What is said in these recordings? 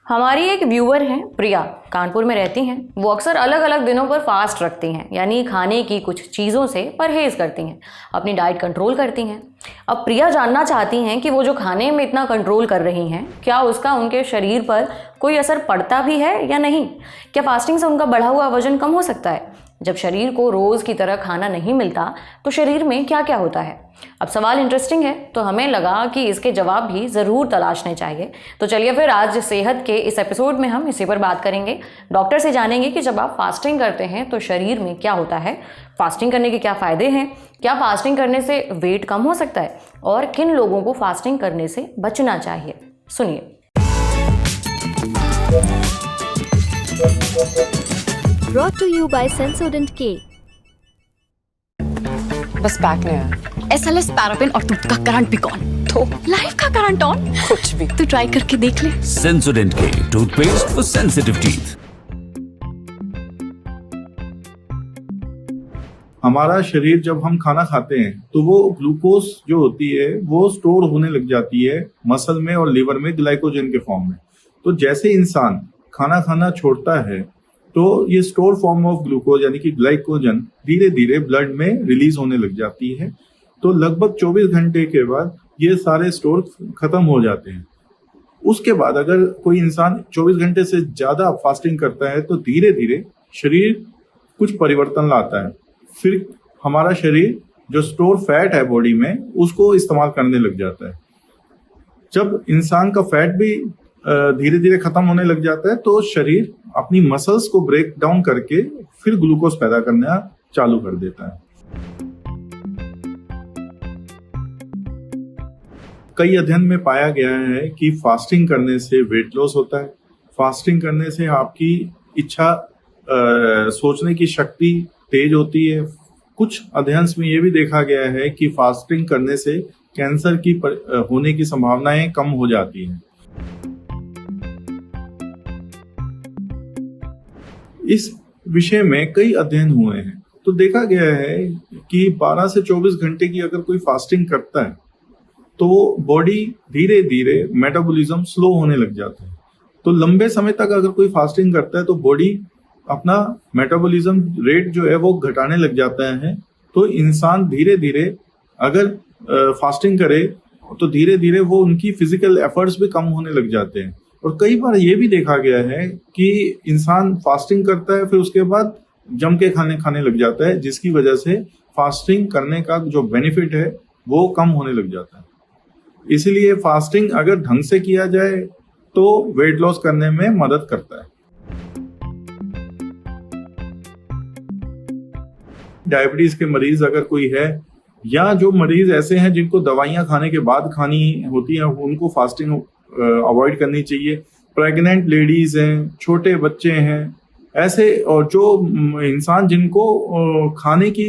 हमारी एक व्यूअर हैं प्रिया, कानपुर में रहती हैं। वो अक्सर अलग अलग दिनों पर फास्ट रखती हैं, यानी खाने की कुछ चीज़ों से परहेज करती हैं, अपनी डाइट कंट्रोल करती हैं। अब प्रिया जानना चाहती हैं कि वो जो खाने में इतना कंट्रोल कर रही हैं, क्या उसका उनके शरीर पर कोई असर पड़ता भी है या नहीं। क्या फास्टिंग से उनका बढ़ा हुआ वजन कम हो सकता है। जब शरीर को रोज़ की तरह खाना नहीं मिलता तो शरीर में क्या क्या होता है। अब सवाल इंटरेस्टिंग है तो हमें लगा कि इसके जवाब भी ज़रूर तलाशने चाहिए। तो चलिए फिर आज सेहत के इस एपिसोड में हम इसी पर बात करेंगे। डॉक्टर से जानेंगे कि जब आप फास्टिंग करते हैं तो शरीर में क्या होता है, फास्टिंग करने के क्या फ़ायदे हैं, क्या फास्टिंग करने से वेट कम हो सकता है और किन लोगों को फास्टिंग करने से बचना चाहिए। सुनिए। Brought to you by Sensodent K। बस पैक नहीं है। SLS पैराफिन और दूध का करंट भी कौन तो लाइफ का करंट ऑन कुछ भी तो ट्राई करके देख ले। Sensodent K toothpaste for sensitive teeth. हमारा शरीर जब हम खाना खाते हैं तो वो ग्लूकोज जो होती है वो स्टोर होने लग जाती है मसल में और लिवर में ग्लाइकोजन के फॉर्म में। तो जैसे इंसान खाना खाना छोड़ता है तो ये स्टोर फॉर्म ऑफ ग्लूकोज यानी कि ग्लाइकोजन धीरे धीरे ब्लड में रिलीज होने लग जाती है। तो लगभग 24 घंटे के बाद ये सारे स्टोर खत्म हो जाते हैं। उसके बाद अगर कोई इंसान 24 घंटे से ज्यादा फास्टिंग करता है तो धीरे धीरे शरीर कुछ परिवर्तन लाता है। फिर हमारा शरीर जो स्टोर फैट है बॉडी में उसको इस्तेमाल करने लग जाता है। जब इंसान का फैट भी धीरे धीरे खत्म होने लग जाता है तो शरीर अपनी मसल्स को ब्रेक डाउन करके फिर ग्लूकोज पैदा करना चालू कर देता है। कई अध्ययन में पाया गया है कि फास्टिंग करने से वेट लॉस होता है। फास्टिंग करने से आपकी इच्छा सोचने की शक्ति तेज होती है। कुछ अध्ययन में ये भी देखा गया है कि फास्टिंग करने से कैंसर की होने की संभावनाएं कम हो जाती हैं। इस विषय में कई अध्ययन हुए हैं तो देखा गया है कि 12 से 24 घंटे की अगर कोई फास्टिंग करता है तो बॉडी धीरे धीरे मेटाबॉलिज्म स्लो होने लग जाता है। तो लंबे समय तक अगर कोई फास्टिंग करता है तो बॉडी अपना मेटाबॉलिज्म रेट जो है वो घटाने लग जाता है। तो इंसान धीरे धीरे अगर फास्टिंग करे तो धीरे धीरे वो उनकी फिजिकल एफर्ट्स भी कम होने लग जाते हैं। और कई बार ये भी देखा गया है कि इंसान फास्टिंग करता है फिर उसके बाद जम के खाने लग जाता है, जिसकी वजह से फास्टिंग करने का जो बेनिफिट है वो कम होने लग जाता है। इसीलिए फास्टिंग अगर ढंग से किया जाए तो वेट लॉस करने में मदद करता है। डायबिटीज के मरीज अगर कोई है या जो मरीज ऐसे हैं जिनको दवाइयां खाने के बाद खानी होती हैं उनको फास्टिंग अवॉइड करनी चाहिए। प्रेग्नेंट लेडीज हैं, छोटे बच्चे हैं, ऐसे और जो इंसान जिनको खाने की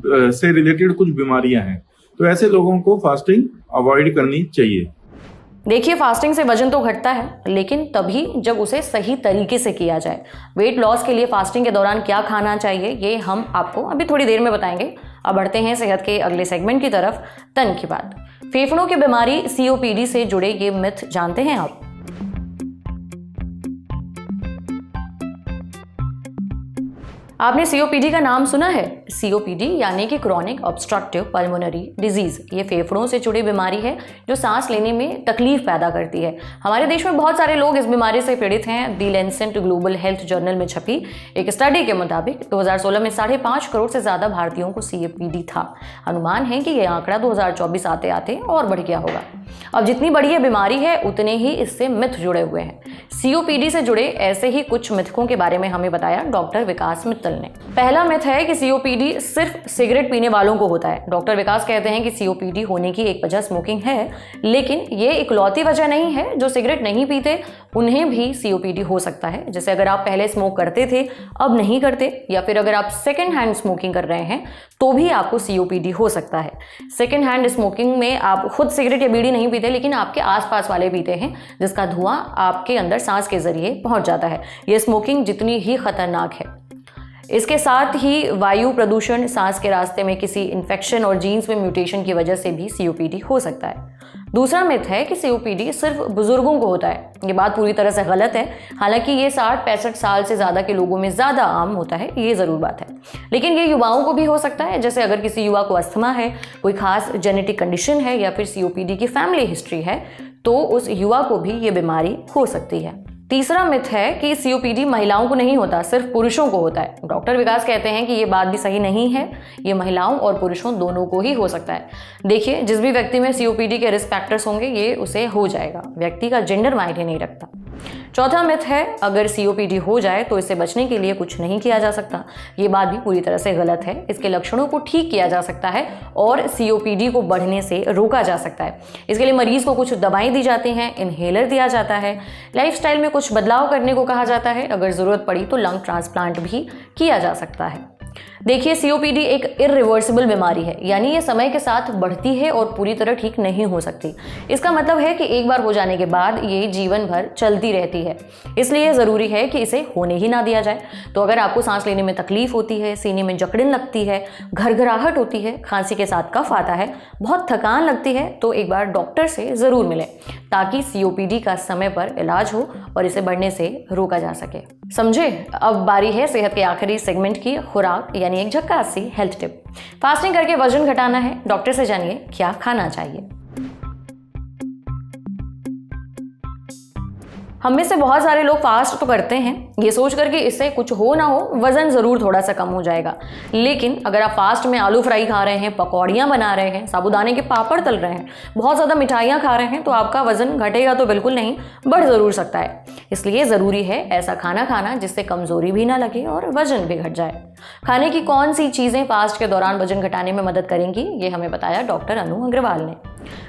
से रिलेटेड कुछ बीमारियां हैं तो ऐसे लोगों को फास्टिंग अवॉइड करनी चाहिए। देखिए, फास्टिंग से वजन तो घटता है लेकिन तभी जब उसे सही तरीके से किया जाए। वेट लॉस के लिए फास्टिंग के दौरान क्या खाना चाहिए ये हम आपको अभी थोड़ी देर में बताएंगे। अब बढ़ते हैं सेहत के अगले सेगमेंट की तरफ, तन की बात। फेफड़ों की बीमारी COPD से जुड़े ये मिथ जानते हैं आप? आपने COPD का नाम सुना है? COPD यानी कि क्रॉनिक ऑब्स्ट्रक्टिव पल्मोनरी डिजीज। ये फेफड़ों से जुड़ी बीमारी है जो सांस लेने में तकलीफ पैदा करती है। हमारे देश में बहुत सारे लोग इस बीमारी से पीड़ित हैं। दी लैंसेट ग्लोबल हेल्थ जर्नल में छपी एक स्टडी के मुताबिक 2016 में 5.5 करोड़ से ज्यादा भारतीयों को COPD था। अनुमान है कि यह आंकड़ा 2024 आते आते और बढ़ गया होगा। अब जितनी बड़ी ये बीमारी है उतने ही इससे मिथ जुड़े हुए हैं। COPD से जुड़े ऐसे ही कुछ मिथकों के बारे में हमें बताया डॉक्टर विकास मित्तल ने। पहला मिथ है कि COPD सिर्फ सिगरेट पीने वालों को होता है। डॉक्टर विकास कहते हैं कि COPD होने की एक वजह स्मोकिंग है, लेकिन ये इकलौती वजह नहीं है। जो सिगरेट नहीं पीते उन्हें भी COPD हो सकता है। जैसे अगर आप पहले स्मोक करते थे अब नहीं करते, या फिर अगर आप सेकेंड हैंड स्मोकिंग कर रहे हैं तो भी आपको COPD हो सकता है। सेकेंड हैंड स्मोकिंग में आप खुद सिगरेट या बीड़ी नहीं पीते लेकिन आपके आसपास वाले पीते हैं, जिसका धुआं आपके अंदर सांस के जरिए पहुंच जाता है। यह स्मोकिंग जितनी ही खतरनाक है। इसके साथ ही वायु प्रदूषण, सांस के रास्ते में किसी इन्फेक्शन और जीन्स में म्यूटेशन की वजह से भी COPD हो सकता है। दूसरा मिथ है कि सीओपीडी सिर्फ बुजुर्गों को होता है। ये बात पूरी तरह से गलत है। हालांकि ये 60-65 साल से ज़्यादा के लोगों में ज़्यादा आम होता है, ये ज़रूर बात है। लेकिन ये युवाओं को भी हो सकता है। जैसे अगर किसी युवा को अस्थमा है, कोई खास जेनेटिक कंडीशन है या फिर सीओपीडी की फैमिली हिस्ट्री है, तो उस युवा को भी ये बीमारी हो सकती है। तीसरा मिथ है कि सीओपीडी महिलाओं को नहीं होता, सिर्फ पुरुषों को होता है। डॉक्टर विकास कहते हैं कि ये बात भी सही नहीं है। ये महिलाओं और पुरुषों दोनों को ही हो सकता है। देखिए, जिस भी व्यक्ति में सीओपीडी के रिस्क फैक्टर्स होंगे, ये उसे हो जाएगा। व्यक्ति का जेंडर मायने नहीं रखता। चौथा मिथ है, अगर सीओपीडी हो जाए तो इससे बचने के लिए कुछ नहीं किया जा सकता। ये बात भी पूरी तरह से गलत है। इसके लक्षणों को ठीक किया जा सकता है और सीओपीडी को बढ़ने से रोका जा सकता है। इसके लिए मरीज को कुछ दवाएं दी जाती हैं, इनहेलर दिया जाता है, लाइफस्टाइल में कुछ बदलाव करने को कहा जाता है। अगर ज़रूरत पड़ी तो लंग ट्रांसप्लांट भी किया जा सकता है। देखिए, सीओपीडी एक इरिवर्सिबल बीमारी है, यानी ये समय के साथ बढ़ती है और पूरी तरह ठीक नहीं हो सकती। इसका मतलब है कि एक बार हो जाने के बाद ये जीवन भर चलती रहती है। इसलिए ज़रूरी है कि इसे होने ही ना दिया जाए। तो अगर आपको सांस लेने में तकलीफ होती है, सीने में जकड़न लगती है, घरघराहट होती है, खांसी के साथ कफ आता है, बहुत थकान लगती है, तो एक बार डॉक्टर से ज़रूर मिलें ताकि सीओपीडी का समय पर इलाज हो और इसे बढ़ने से रोका जा सके। समझे? अब बारी है सेहत के आखिरी सेगमेंट की, खुराक यानी एक झक्कास सी हेल्थ टिप। फास्टिंग करके वजन घटाना है, डॉक्टर से जानिए क्या खाना चाहिए। हम में से बहुत सारे लोग फास्ट तो करते हैं, ये सोचकर कि इससे कुछ हो ना हो, वजन ज़रूर थोड़ा सा कम हो जाएगा। लेकिन अगर आप फास्ट में आलू फ्राई खा रहे हैं, पकौड़ियाँ बना रहे हैं, साबूदाने के पापड़ तल रहे हैं, बहुत ज़्यादा मिठाइयाँ खा रहे हैं, तो आपका वजन घटेगा तो बिल्कुल नहीं, बढ़ ज़रूर सकता है। इसलिए ज़रूरी है ऐसा खाना खाना जिससे कमज़ोरी भी ना लगे और वजन भी घट जाए। खाने की कौन सी चीज़ें फास्ट के दौरान वजन घटाने में मदद करेंगी, ये हमें बताया डॉक्टर अनु अग्रवाल ने।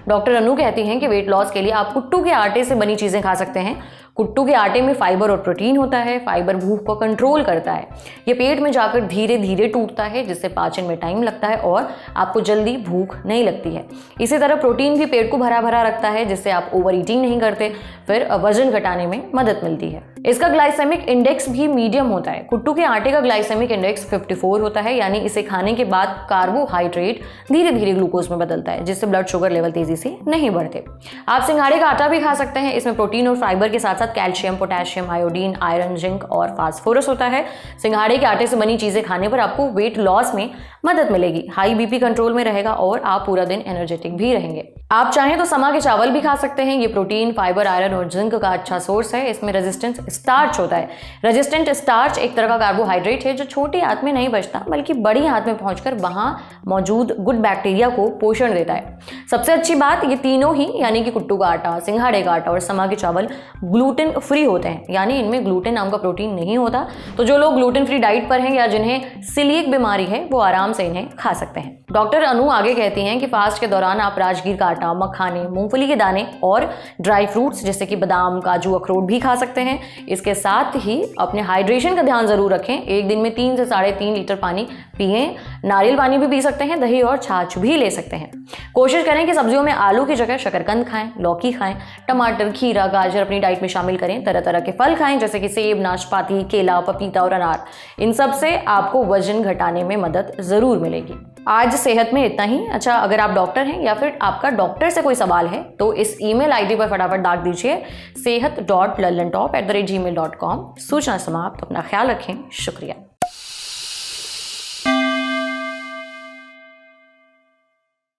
डॉक्टर अनु कहती हैं कि वेट लॉस के लिए आप कुट्टू के आटे से बनी चीज़ें खा सकते हैं। कुट्टू के आटे में फाइबर और प्रोटीन होता है। फाइबर भूख को कंट्रोल करता है। ये पेट में जाकर धीरे धीरे टूटता है, जिससे पाचन में टाइम लगता है और आपको जल्दी भूख नहीं लगती है। इसी तरह प्रोटीन भी पेट को भरा भरा रखता है, जिससे आप ओवर ईटिंग नहीं करते, फिर वजन घटाने में मदद मिलती है। इसका ग्लाइसेमिक इंडेक्स भी मीडियम होता है। कुट्टू के आटे का ग्लाइसेमिक इंडेक्स 54 होता है, यानी इसे खाने के बाद कार्बोहाइड्रेट धीरे धीरे ग्लूकोज में बदलता है, जिससे ब्लड शुगर लेवल तेजी से नहीं बढ़ते। आप सिंघाड़े का आटा भी खा सकते हैं। इसमें प्रोटीन और फाइबर के साथ साथ calcium, potassium, iodine, iron, zinc और फास्फोरस होता है। सिंघाड़े के आटे से बनी चीजें खाने पर आपको वेट लॉस में मदद मिलेगी। हाई बीपी कंट्रोल में रहेगा और आप पूरा दिन एनर्जेटिक भी रहेंगे। आप चाहें तो समा के चावल भी खा सकते हैं। ये प्रोटीन, फाइबर, आयरन और जिंक का अच्छा सोर्स है। इसमें रेजिस्टेंट स्टार्च होता है। रेजिस्टेंट स्टार्च एक तरह का कार्बोहाइड्रेट है जो छोटी आंत में नहीं बचता, बल्कि बड़ी आंत में पहुंचकर वहां मौजूद गुड बैक्टीरिया को पोषण देता है। सबसे अच्छी बात, ये तीनों ही यानी कि कुट्टू का आटा, सिंघाड़े का आटा और समा के चावल ग्लूटेन फ्री होते हैं, यानी इनमें ग्लूटेन नाम का प्रोटीन नहीं होता। तो जो लोग ग्लूटेन फ्री डाइट पर हैं या जिन्हें सीलिएक बीमारी है, वो आराम से इन्हें खा सकते हैं। डॉक्टर अनु आगे कहती हैं कि फास्ट के दौरान आप राजगीर का आटा, मखाने, मूंगफली के दाने और ड्राई फ्रूट्स जैसे कि बादाम, काजू, अखरोट भी खा सकते हैं। इसके साथ ही अपने हाइड्रेशन का ध्यान जरूर रखें। एक दिन में 3 से 3.5 लीटर पानी पिएं। नारियल पानी भी पी सकते हैं, दही और छाछ भी ले सकते हैं। कोशिश करें कि सब्जियों में आलू की जगह शकरकंद खाएं, लौकी खाएं, टमाटर, खीरा, गाजर अपनी डाइट में शामिल करें। तरह तरह के फल खाएं जैसे कि सेब, नाशपाती, केला, पपीता और अनार। इन सब से आपको वजन घटाने में मदद जरूर मिलेगी। आज सेहत में इतना ही। अच्छा, अगर आप डॉक्टर हैं या फिर आपका डॉक्टर से कोई सवाल है तो इस ईमेल आईडी पर फटाफट डाक दीजिए sehat.lalantop@gmail.com। सूचना समाप्त। अपना ख्याल रखें। शुक्रिया।